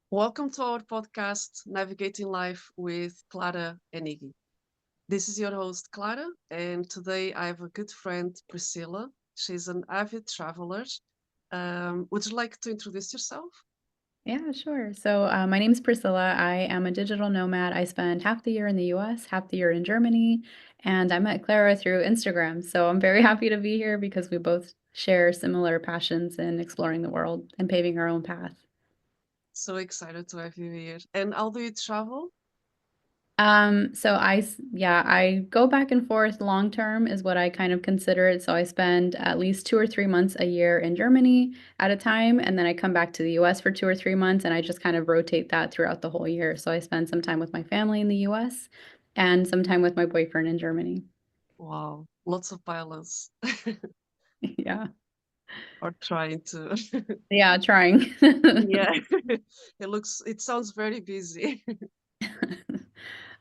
Welcome to our podcast, Navigating Life with Clara and Iggy. This is your host, Clara, and today I have a good friend, Priscilla. She's an avid traveler. Would you like to introduce yourself? Yeah, sure. My name's Priscilla. I am a digital nomad. I spend half the year in the US, half the year in Germany, and I met Clara through Instagram. So I'm very happy to be here because we both share similar passions in exploring the world and paving our own path. So excited to have you here. And how do you travel? Yeah, I go back and forth long term is what I kind of consider it. So I spend at least 2 or 3 months a year in Germany at a time, and then I come back to the US for 2 or 3 months, and I just kind of rotate that throughout the whole year. So I spend some time with my family in the US and some time with my boyfriend in Germany. Wow, lots of pilots Yeah. are trying to. Yeah, trying. Yeah, it sounds very busy.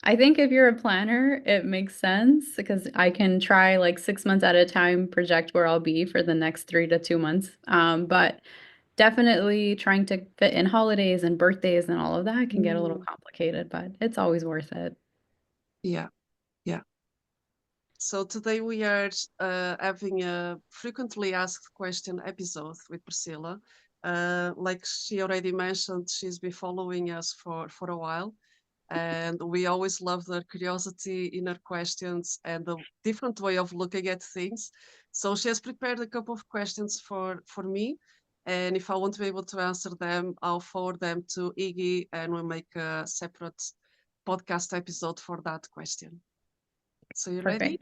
I think if you're a planner, it makes sense because I can try like 6 months at a time, project where I'll be for the next 3 to 2 months. But definitely trying to fit in holidays and birthdays and all of that can get a little Mm, complicated, but it's always worth it. yeah, yeah. So today we are having a frequently asked question episode with Priscilla. Like she already mentioned, she's been following us for a while, and we always love the curiosity in her questions and the different way of looking at things. So she has prepared a couple of questions for me, and if I won't be able to answer them, I'll forward them to Iggy, and we'll make a separate podcast episode for that question. So you ready?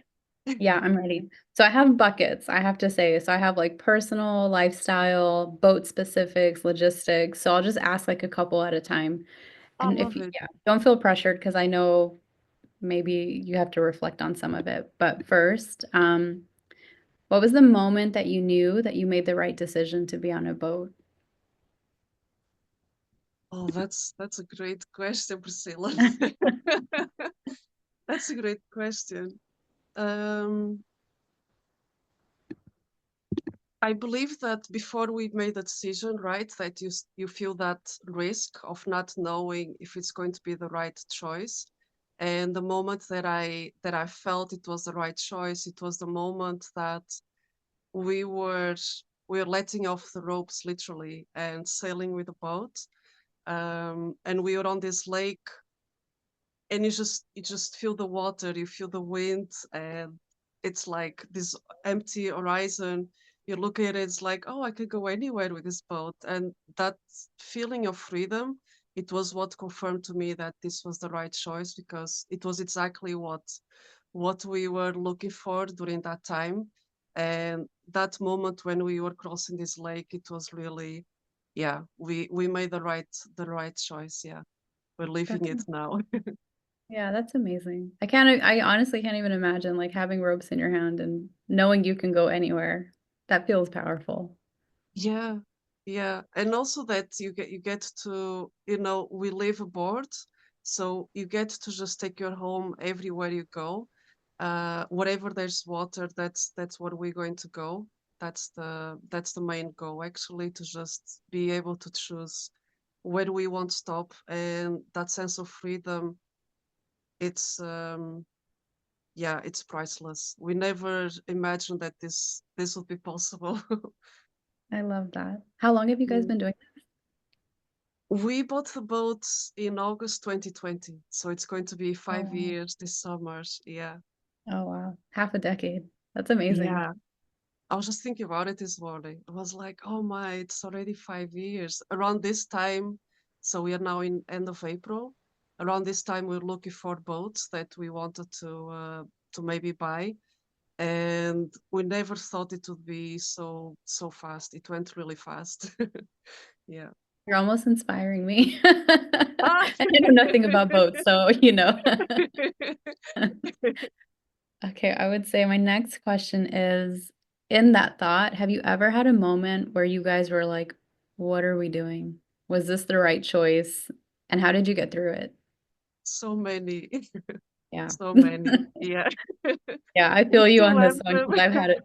Perfect. Yeah, I'm ready. So I have buckets, I have to say. So I have like personal, lifestyle, boat specifics, logistics. So I'll just ask like a couple at a time. I And love it. yeah, don't feel pressured because I know maybe you have to reflect on some of it. But first, what was the moment that you knew that you made the right decision to be on a boat? Oh, that's a great question, Priscilla. That's a great question. Um, I believe that before we made a decision, right, that you feel that risk of not knowing if it's going to be the right choice. And the moment that I felt it was the right choice, it was the moment that we were we were letting off the ropes literally and sailing with the boat. And we were on this lake, and you just feel the water, you feel the wind, and it's like this empty horizon. You look at it, it's like, oh, I could go anywhere with this boat. And that feeling of freedom, it was what confirmed to me that this was the right choice, because it was exactly what we were looking for during that time. And that moment when we were crossing this lake, it was really, yeah, we made the right choice. Yeah, we're living That's it now. yeah, that's amazing. I honestly can't even imagine like having ropes in your hand and knowing you can go anywhere. That feels powerful. Yeah, yeah, and also that you get to, we live aboard, so you get to just take your home everywhere you go. Wherever there's water, that's where we're going to go. That's the main goal, actually, to just be able to choose where we want to stop, and that sense of freedom, it's yeah, it's priceless. We never imagined that this would be possible. I love that. How long have you guys been doing We bought the boat in August 2020, so it's going to be that? Oh, five wow. years this summer. Yeah. Oh, wow. Half a decade. That's amazing. Yeah. I was just thinking about it this morning. I was like, oh my, it's already 5 years. Around this time, so we are now in end of April. Around this time, we are looking for boats that we wanted to maybe buy, and we never thought it would be so fast. It went really fast. Yeah. You're almost inspiring me. Ah! And I know nothing about boats, so you know. Okay, I would say my next question is, in that thought, have you ever had a moment where you guys were like, "What are we doing? Was this the right choice?" And how did you get through it? So many. Yeah. So many. Yeah. Yeah, I We feel you still on have this one them. because I've had it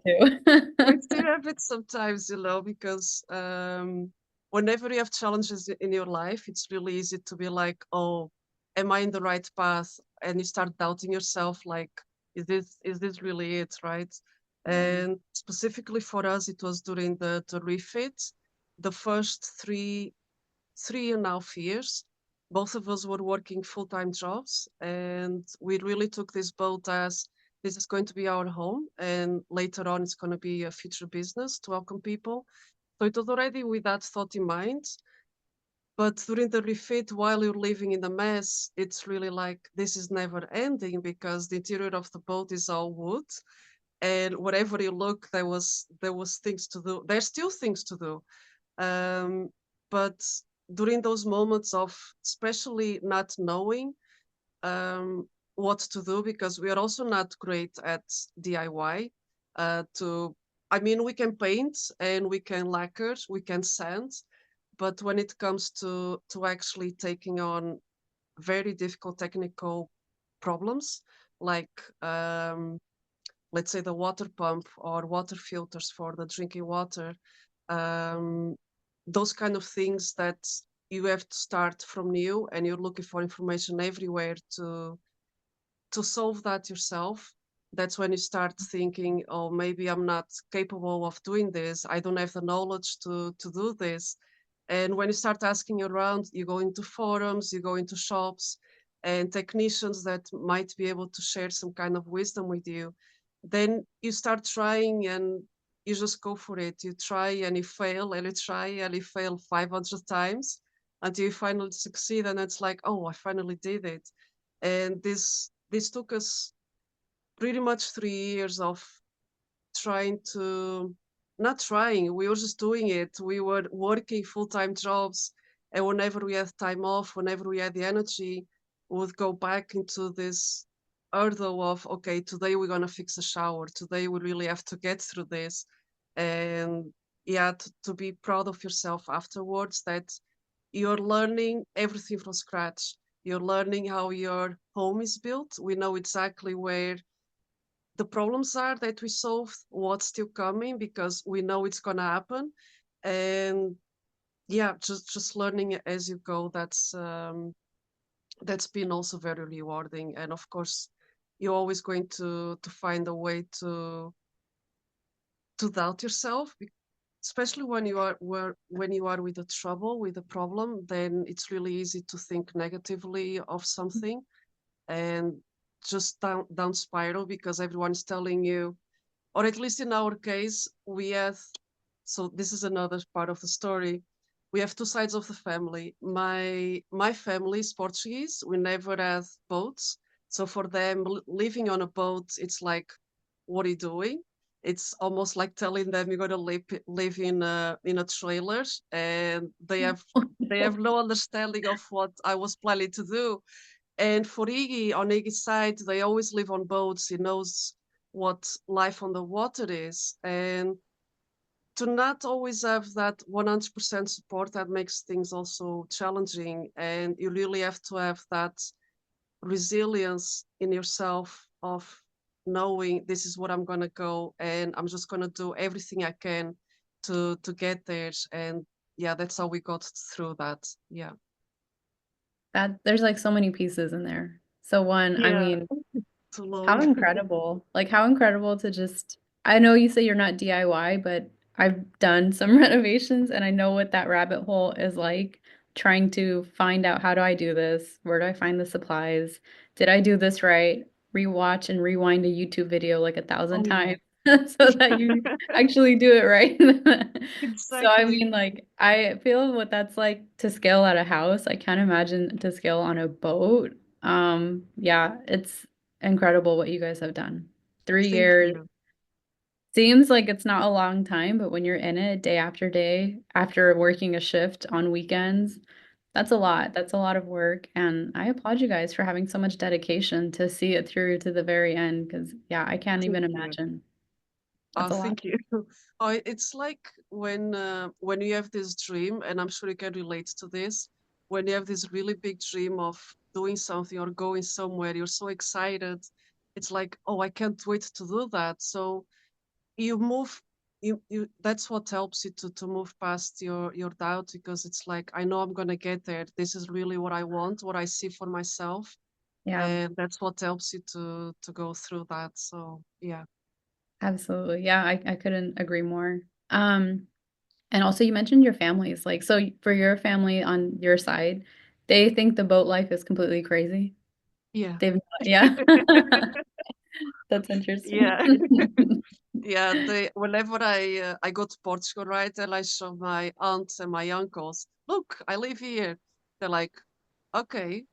We too. still have it sometimes, because whenever you have challenges in your life, it's really easy to be like, oh, am I in the right path? And you start doubting yourself, like, is this really it, right? Yeah. And specifically for us, it was during the refit, the first three and a half years. Both of us were working full-time jobs, and we really took this boat as this is going to be our home, and later on, it's going to be a future business to welcome people. So it was already with that thought in mind. But during the refit, while you're living in the mess, it's really like this is never ending because the interior of the boat is all wood, and wherever you look, there was things to do. There's still things to do. But during those moments of especially not knowing what to do, because we are also not great at DIY. To I mean, we can paint and we can lacquer, we can sand, but when it comes to actually taking on very difficult technical problems, like let's say the water pump or water filters for the drinking water, um, those kind of things that you have to start from new and you're looking for information everywhere to solve that yourself. That's when you start thinking, oh, maybe I'm not capable of doing this. I don't have the knowledge to do this. And when you start asking around, you go into forums, you go into shops and technicians that might be able to share some kind of wisdom with you. Then you start trying and you just go for it. You try and you fail and you try and you fail 500 times until you finally succeed. And it's like, oh, I finally did it. And this took us pretty much 3 years of trying to not trying, we were just doing it. We were working full-time jobs, and whenever we had time off, whenever we had the energy, we would go back into this hurdle of, okay, today we're gonna fix a shower. Today we really have to get through this. And yeah, to be proud of yourself afterwards that you're learning everything from scratch. You're learning how your home is built. We know exactly where the problems are that we solved, what's still coming because we know it's gonna happen. And yeah, just learning as you go. That's been also very rewarding. And of course, you're always going to find a way to doubt yourself, especially when you are with the trouble, with the problem. Then it's really easy to think negatively of something and just down spiral because everyone's telling you, or at least in our case, we have, so this is another part of the story. We have two sides of the family. My family is Portuguese. We never had boats. So for them, living on a boat, it's like, what are you doing? It's almost like telling them you're going to live in a trailer, and they have no understanding of what I was planning to do. And for Iggy, on Iggy's side, they always live on boats. He knows what life on the water is. And to not always have that 100% support, that makes things also challenging. And you really have to have that resilience in yourself of knowing this is what I'm going to go and I'm just going to do everything I can to get there. And yeah, that's how we got through that. Yeah. That there's, like, so many pieces in there. So one, I Yeah, mean, too how long. incredible. Like, how incredible to just I know you say you're not DIY, but I've done some renovations and I know what that rabbit hole is like, trying to find out how do I do this? Where do I find the supplies? Did I do this right? Rewatch and rewind a YouTube video like 1,000 Oh yeah. times so that you actually do it right. So, I Exactly. mean, like, I feel what that's like to scale at a house. I can't imagine to scale on a boat. Yeah, it's incredible what you guys have done. 3 Thank years you. seems like it's not a long time, but when you're in it day after day, after working a shift on weekends, that's a lot. That's a lot of work, and I applaud you guys for having so much dedication to see it through to the very end. Because yeah, I can't Thank even you. imagine. Oh, That's a lot. thank you. Oh, it's like when you have this dream, and I'm sure you can relate to this, when you have this really big dream of doing something or going somewhere, you're so excited. It's like, oh, I can't wait to do that. So you move. that's what helps you to move past your doubt, because it's like, I know I'm gonna get there. This is really what I want, what I see for myself, Yeah, and that's what helps you to go through that. So yeah. absolutely. Yeah, I couldn't agree more. And also you mentioned your families, like, so for your family on your side, they think the boat life is completely crazy? Yeah. They've not yeah. That's interesting. Yeah. Yeah, they whenever I go to Portugal, right, and I show my aunts and my uncles, look, I live here. They're like, okay.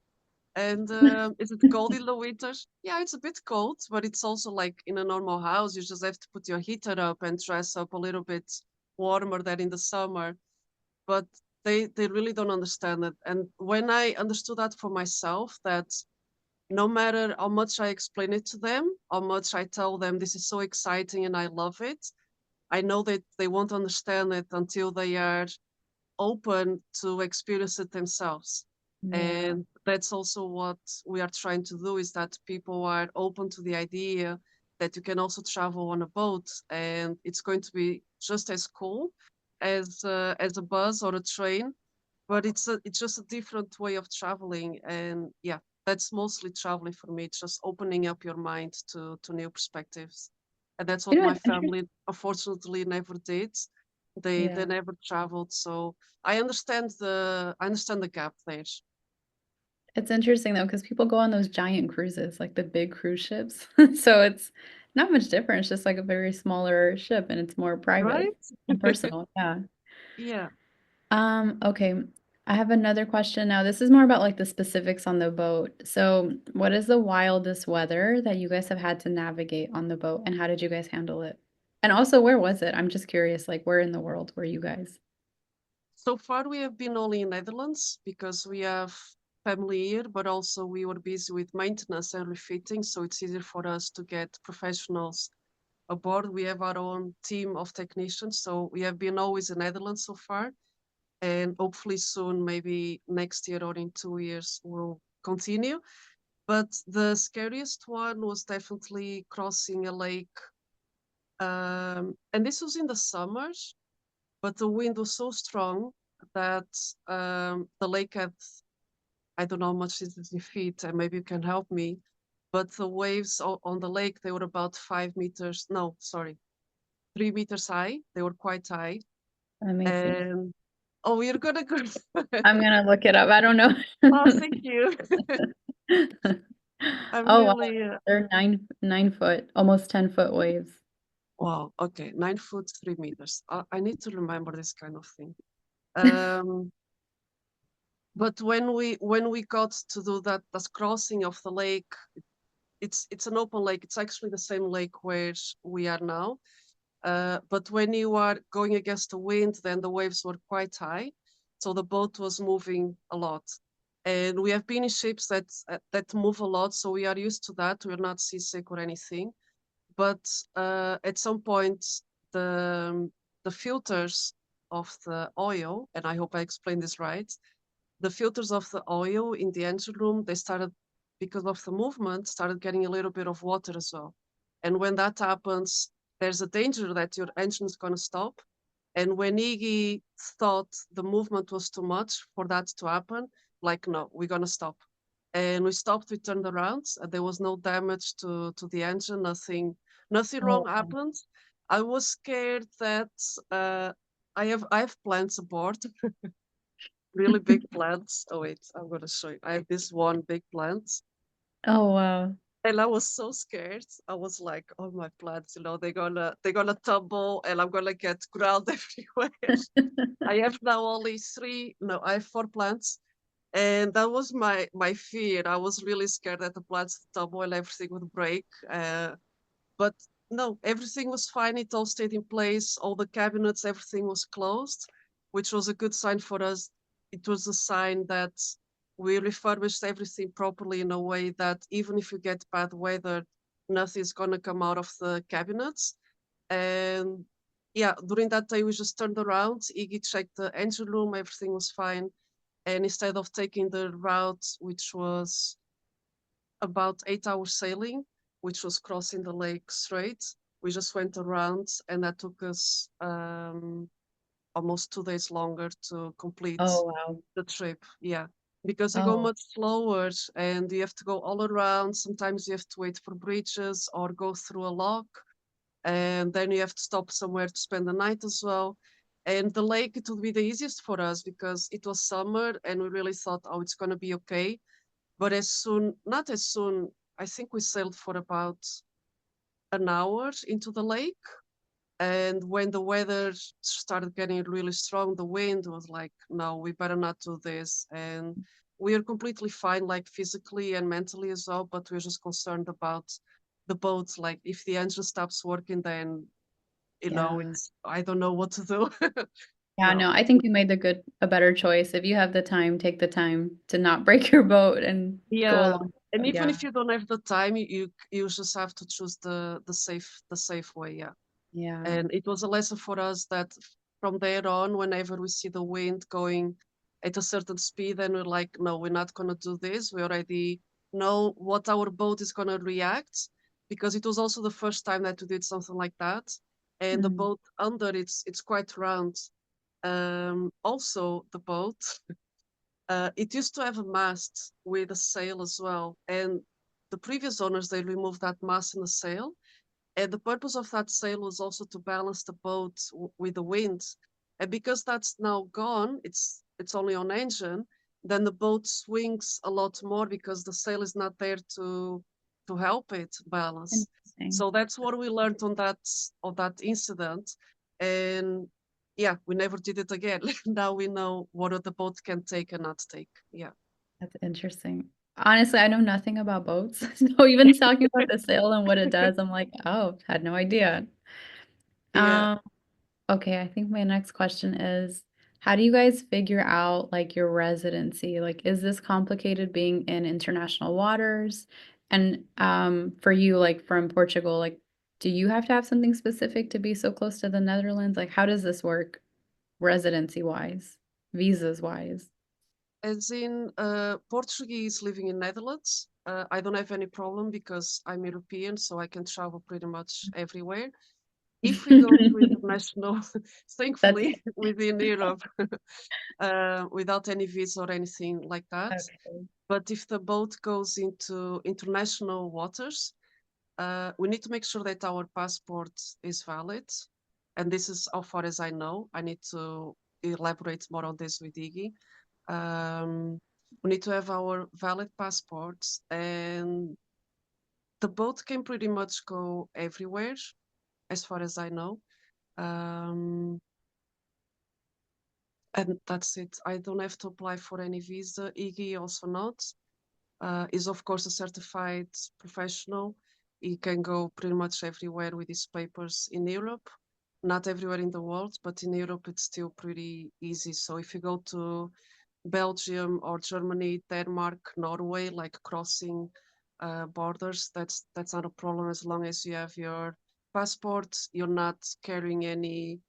And is it cold in the winters? Yeah, it's a bit cold, but it's also like in a normal house. You just have to put your heater up and dress up a little bit warmer than in the summer. But they really don't understand it. And when I understood that for myself, that no matter how much I explain it to them, how much I tell them this is so exciting and I love it, I know that they won't understand it until they are open to experience it themselves. Yeah. And that's also what we are trying to do, is that people are open to the idea that you can also travel on a boat, and it's going to be just as cool as a bus or a train, but it's just a different way of traveling. And yeah, that's mostly traveling for me. It's just opening up your mind to new perspectives, and that's You what know, my it's interesting. family unfortunately never did. They Yeah. never traveled, so I understand the gap there. It's interesting though, because people go on those giant cruises, like the big cruise ships. So it's not much different. It's just like a very smaller ship and it's more private Right. and personal. Yeah. Yeah. Okay. I have another question now. This is more about like the specifics on the boat. So, what is the wildest weather that you guys have had to navigate on the boat, and how did you guys handle it? And also, where was it? I'm just curious, like where in the world were you guys? So far, we have been only in Netherlands because we have family here, but also we were busy with maintenance and refitting, so it's easier for us to get professionals aboard. We have our own team of technicians, so we have been always in Netherlands so far, and hopefully soon, maybe next year or in 2 years, we'll continue. But the scariest one was definitely crossing a lake, and this was in the summers, but the wind was so strong that the lake had, I don't know how much it is in feet, and maybe you can help me, but the waves on the lake, they were about 5 meters, no, sorry, 3 meters high. They were quite high. Let me see. And oh, you're gonna go. I'm gonna look it up. I don't know. Oh, thank you. I'm Oh wow, really they're 9 foot, almost 10 foot waves. wow. Okay, 9 foot 3 meters. I need to remember this kind of thing. Um, but when we got to do that crossing of the lake, it's an open lake. It's actually the same lake where we are now. But when you are going against the wind, then the waves were quite high, so the boat was moving a lot. And we have been in ships that move a lot, so we are used to that. We're not seasick or anything. But at some point, the filters of the oil, and I hope I explained this right, the filters of the oil in the engine room, they started, because of the movement, started getting a little bit of water as well. And when that happens, there's a danger that your engine is going to stop. And when Iggy thought the movement was too much for that to happen, like, no, we're going to stop. And we stopped, we turned around, and there was no damage to the engine, nothing Oh, wrong happened. I was scared that uh, I have plants aboard, really big plants. Oh wait, I'm gonna show you. I have this one big plant, oh wow. and I was so scared. I was like, "Oh, my plants, they're gonna tumble, and I'm gonna get ground everywhere." I have now only three. No, I have 4 plants, and that was my fear. I was really scared that the plants would tumble and everything would break. But no, everything was fine. It all stayed in place. All the cabinets, everything was closed, which was a good sign for us. It was a sign that we refurbished everything properly in a way that even if you get bad weather, nothing's going to come out of the cabinets. And yeah, during that day, we just turned around. Iggy checked the engine room, everything was fine. And instead of taking the route, which was about 8 hours sailing, which was crossing the lake straight, We just went around, and that took us almost 2 days longer to complete Oh, wow. the trip. Yeah, because you go Oh, much slower and you have to go all around. Sometimes you have to wait for bridges or go through a lock, and then you have to stop somewhere to spend the night as well. And the lake, it would be the easiest for us because it was summer and we really thought, oh, it's going to be okay. But not as soon, I think we sailed for about an hour into the lake. And when the weather started getting really strong, the wind was like, no, we better not do this. And we are completely fine, like physically and mentally as well, but we're just concerned about the boat. Like if the engine stops working, then, yeah. it's, I don't know what to do. Yeah, No. no, I think you made a better choice. If you have the time, take the time to not break your boat and go Yeah. along. And even Yeah, if you don't have the time, you just have to choose the safe way. Yeah. yeah. And it was a lesson for us that from there on, whenever we see the wind going at a certain speed, and we're like, no, we're not going to do this. We already know what our boat is going to react, because it was also the first time that we did something like that. And the Mm. boat under it's quite round. Also, the boat, it used to have a mast with a sail as well. And the previous owners, they removed that mast and the sail, and the purpose of that sail was also to balance the boat with the wind. And because that's now gone, it's only on engine, then the boat swings a lot more because the sail is not there to help it balance. Interesting. So that's what we learned on that incident. And yeah, we never did it again. Now we know what the boat can take and not take. Yeah. That's interesting. Honestly, I know nothing about boats. So even talking about the sail and what it does, I'm like, oh, had no idea. Yeah. Um, okay, I think my next question is, how do you guys figure out like your residency? Like, is this complicated being in international waters? And for you, like from Portugal, like, do you have to have something specific to be so close to the Netherlands? Like, how does this work residency wise, visas wise? As in Portuguese living in Netherlands, I don't have any problem because I'm European, so I can travel pretty much everywhere. If we go to international, That's thankfully within Europe, without any visa or anything like that. okay. But if the boat goes into international waters, we need to make sure that our passport is valid. And this is how far as I know. I need to elaborate more on this with Iggy. Um, we need to have our valid passports, and the boat can pretty much go everywhere, as far as I know. Um, and that's it. I don't have to apply for any visa. Iggy also not. Is of course a certified professional. He can go pretty much everywhere with his papers in Europe. Not everywhere in the world, but in Europe it's still pretty easy. So if you go to Belgium or Germany, Denmark, Norway, like crossing borders, that's not a problem as long as you have your passport. You're not carrying any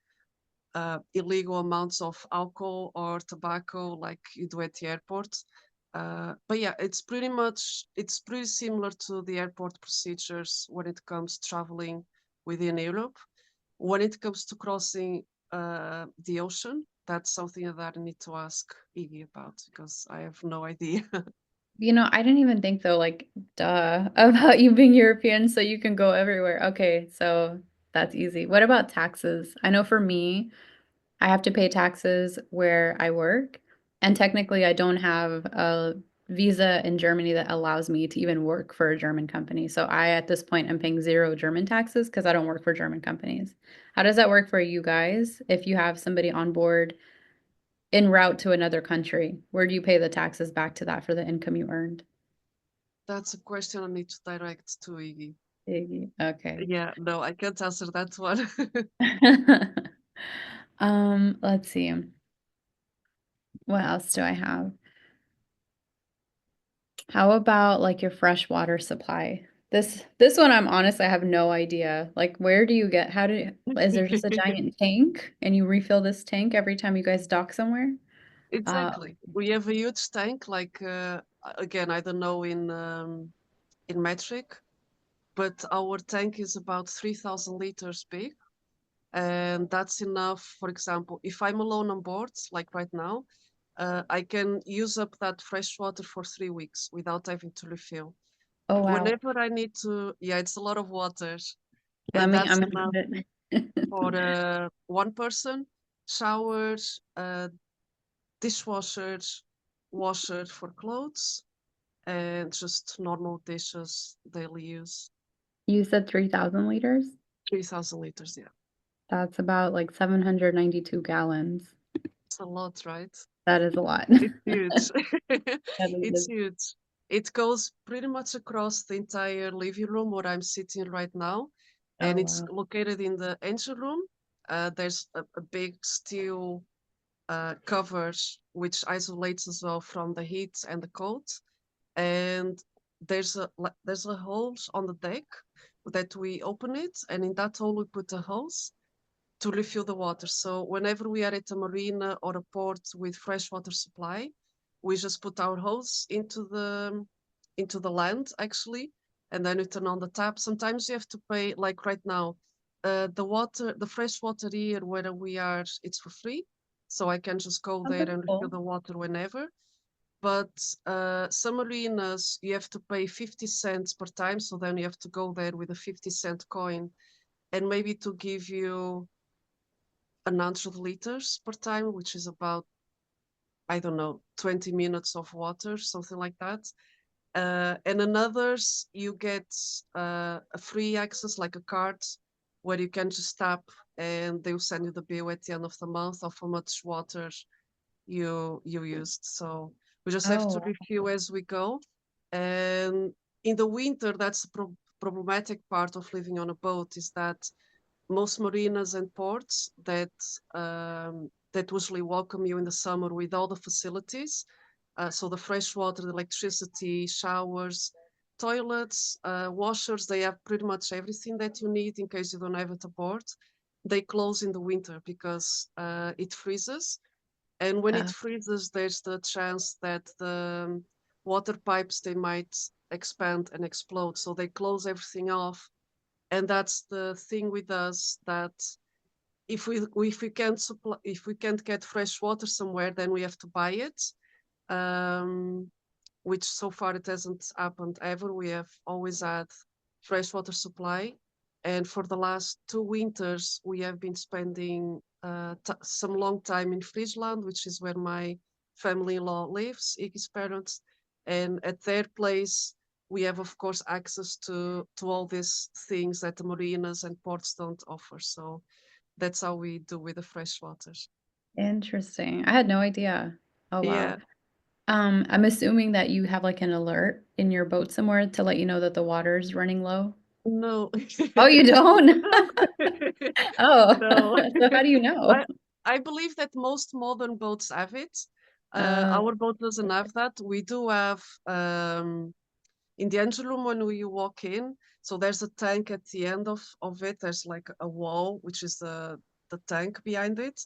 illegal amounts of alcohol or tobacco like you do at the airport. But yeah, it's pretty similar to the airport procedures when it comes to traveling within Europe. When it comes to crossing the ocean, that's something that I need to ask Iggy about because I have no idea. I didn't even think though, like, duh, about you being European so you can go everywhere. Okay, so that's easy. What about taxes? I know for me, I have to pay taxes where I work, and technically I don't have a visa in Germany that allows me to even work for a German company. So I, at this point, am paying zero German taxes because I don't work for German companies. How does that work for you guys if you have somebody on board en route to another country? Where do you pay the taxes back to that for the income you earned? That's a question I need to direct to Iggy. Okay. Yeah, no, I can't answer that one. Let's see. What else do I have? How about like your freshwater supply? This one I'm honest, I have no idea. Like where do you get is there just a giant tank and you refill this tank every time you guys dock somewhere? Uh, Exactly. We have a huge tank, like again, I don't know in metric, but our tank is about 3,000 liters big. And that's enough. For example, if I'm alone on board, like right now, I can use up that fresh water for 3 weeks without having to refill. Oh wow. Whenever I need to, yeah, it's a lot of water, Let and me, that's I'm gonna enough put it. for one person. Shower, dishwasher, washer for clothes, and just normal dishes, daily use. You said 3,000 liters? 3,000 liters, yeah. That's about like 792 gallons. It's a lot, right? That is a lot. It's huge. That It's is, huge. It goes pretty much across the entire living room where I'm sitting right now, and oh it's wow. located in the engine room. There's a big steel covers which isolates as well from the heat and the cold. And there's a hole on the deck that we open it, and in that hole we put a hose to refill the water. So whenever we are at a marina or a port with fresh water supply, we just put our hose into the land actually, and then we turn on the tap. Sometimes you have to pay, like right now, the fresh water here where we are, it's for free. So I can just go Oh, there that's and refill cool. the water whenever. But some marinas, you have to pay 50 cents per time. So then you have to go there with a 50-cent coin and maybe to give you 100 liters per time, which is about, I don't know, 20 minutes of water, something like that. And in others, you get a free access, like a card, where you can just tap and they'll send you the bill at the end of the month of how much water you used. So we just have to Oh, review as we go. And in the winter, that's the problematic part of living on a boat is that most marinas and ports that usually welcome you in the summer with all the facilities. So the fresh water, the electricity, showers, toilets, washers, they have pretty much everything that you need in case you don't have it aboard. They close in the winter because it freezes. And when it uh, freezes, there's the chance that the water pipes, they might expand and explode. So they close everything off, and that's the thing with us, that if we can't get fresh water somewhere, then we have to buy it, um, which so far it hasn't happened ever. We have always had fresh water supply, and for the last 2 winters we have been spending some long time in Friesland, which is where my family-in-law lives, Iggy's parents, and at their place we have, of course, access to all these things that the marinas and ports don't offer. So that's how we do with the fresh water. interesting. I had no idea. Oh wow. Yeah, I'm assuming that you have like an alert in your boat somewhere to let you know that the water's running low. no. Oh, you don't? No. Oh, No. so how do you know? I I believe that most modern boats have it. Uh, Our boat doesn't have that. We do have in the engine room when you walk in. So there's a tank at the end of it. There's like a wall, which is the tank behind it.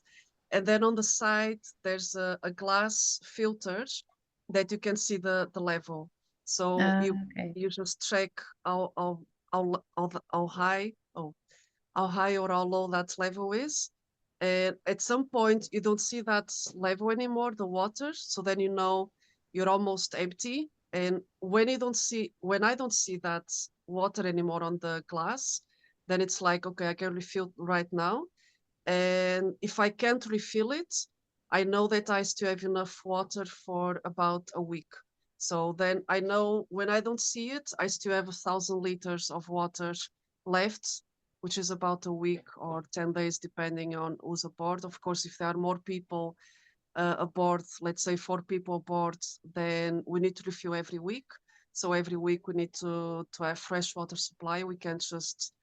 And then on the side, there's a glass filter that you can see the level. So okay. you just check how high, how high or how low that level is. And at some point, you don't see that level anymore, the water. So then you know you're almost empty. And when I don't see that water anymore on the glass, then it's like, okay, I can refill right now. And if I can't refill it, I know that I still have enough water for about a week. So then I know when I don't see it, I still have 1,000 liters of water left, which is about a week or 10 days, depending on who's aboard. Of course, if there are more people aboard, let's say 4 people aboard, then we need to refill every week. So every week we need to have fresh water supply. We can't just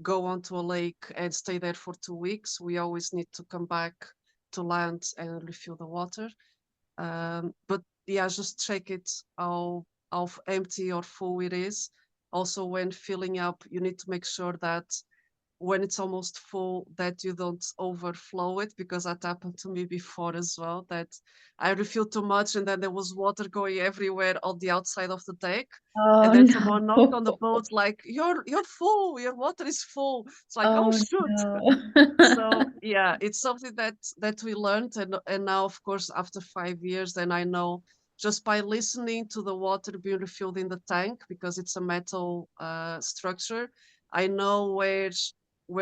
go onto a lake and stay there for 2 weeks. We always need to come back to land and refill the water. But yeah, just check it how empty or full it is. Also, when filling up, you need to make sure that when it's almost full, that you don't overflow it, because that happened to me before as well, that I refilled too much and then there was water going everywhere on the outside of the tank. And Oh, then someone knocked on the no. boat like, you're full, your water is full. It's like, oh Oh, shoot. So no. yeah, it's something that we learned, and now of course after 5 years, then I know just by listening to the water being refilled in the tank, because it's a metal structure, I know where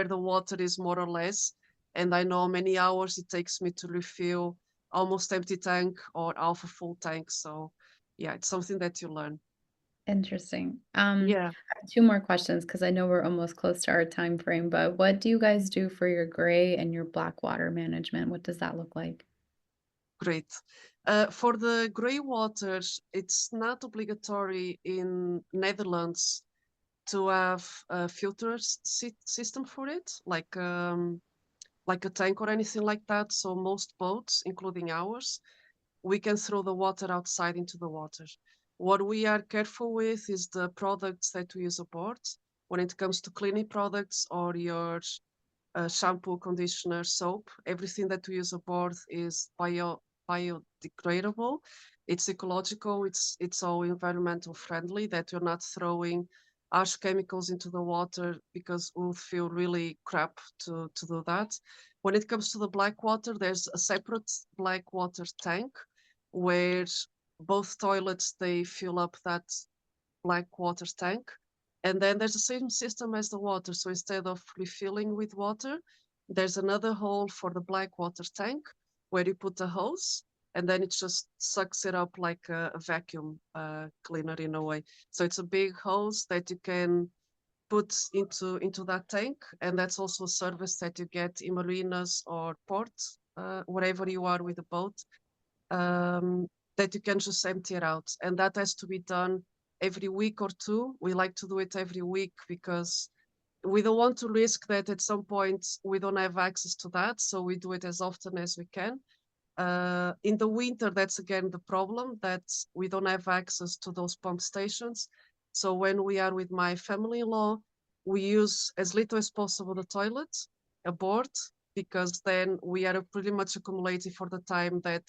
the water is more or less, and I know how many hours it takes me to refill almost empty tank or half a full tank. So yeah, it's something that you learn. Interesting. Yeah, I have 2 more questions because I know we're almost close to our time frame, but what do you guys do for your gray and your black water management? What does that look like? great. For the gray waters, it's not obligatory in Netherlands to have a filters system for it, like a tank or anything like that. So most boats, including ours, we can throw the water outside into the water. What we are careful with is the products that we use aboard. When it comes to cleaning products or your shampoo, conditioner, soap, everything that we use aboard is biodegradable. It's ecological. It's all environmental friendly. That you're not throwing harsh chemicals into the water, because we would feel really crap to do that. When it comes to the black water, there's a separate black water tank where both toilets they fill up that black water tank. And then there's the same system as the water. So instead of refilling with water, there's another hole for the black water tank where you put a hose, and then it just sucks it up like a vacuum cleaner in a way. So it's a big hose that you can put into that tank, and that's also a service that you get in marinas or ports, wherever you are with the boat, um, that you can just empty it out. And that has to be done every week or two. We like to do it every week because we don't want to risk that at some point we don't have access to that. So we do it as often as we can. In the winter, that's again the problem, that we don't have access to those pump stations. So when we are with my family-in-law, we use as little as possible the toilet aboard, because then we are pretty much accumulating for the time that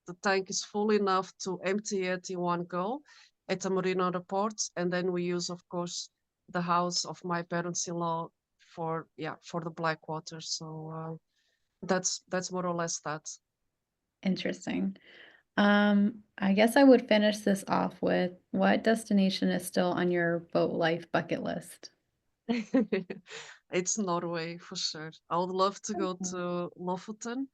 the tank is full enough to empty it in one go at a marina or a port. And then we use, of course, the house of my parents-in-law for the black water. So that's more or less that. Interesting. I guess I would finish this off with what destination is still on your boat life bucket list? It's Norway for sure. I would love to go Mhm. to Lofoten.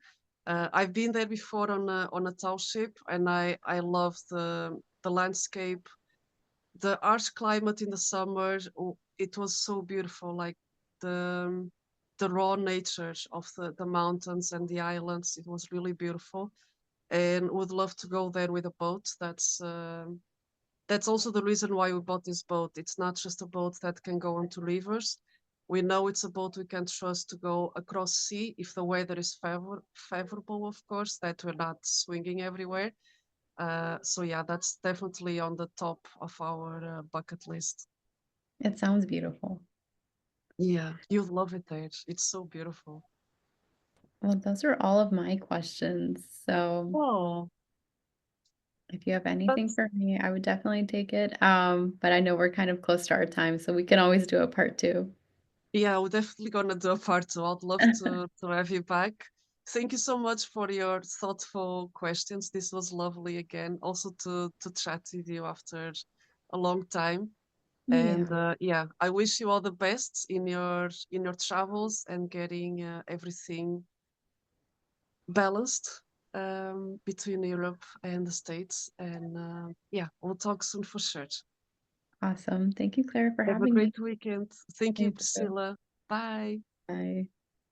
I've been there before on a tall ship, and I love the landscape, the harsh climate in the summer. It was so beautiful, like the raw nature of the mountains and the islands. It was really beautiful, and would love to go there with a boat. That's also the reason why we bought this boat. It's not just a boat that can go onto rivers. We know it's a boat we can trust to go across sea if the weather is favorable, of course, that we're not swinging everywhere. So yeah, that's definitely on the top of our bucket list. It sounds beautiful. Yeah, you'll love it there. It's so beautiful. Well, those are all of my questions. So Oh, if you have anything that's for me, I would definitely take it. But I know we're kind of close to our time, so we can always do a part two. yeah, we're definitely gonna do a part two. I'd love to have you back. Thank you so much for your thoughtful questions. This was lovely again. Also to chat with you after a long time. And Yeah, yeah, I wish you all the best in your travels and getting everything balanced between Europe and the States. And yeah, we'll talk soon for sure. awesome. Thank you, Claire, for Have a having me. great weekend. Thank you, You too. Priscilla. Bye. Bye.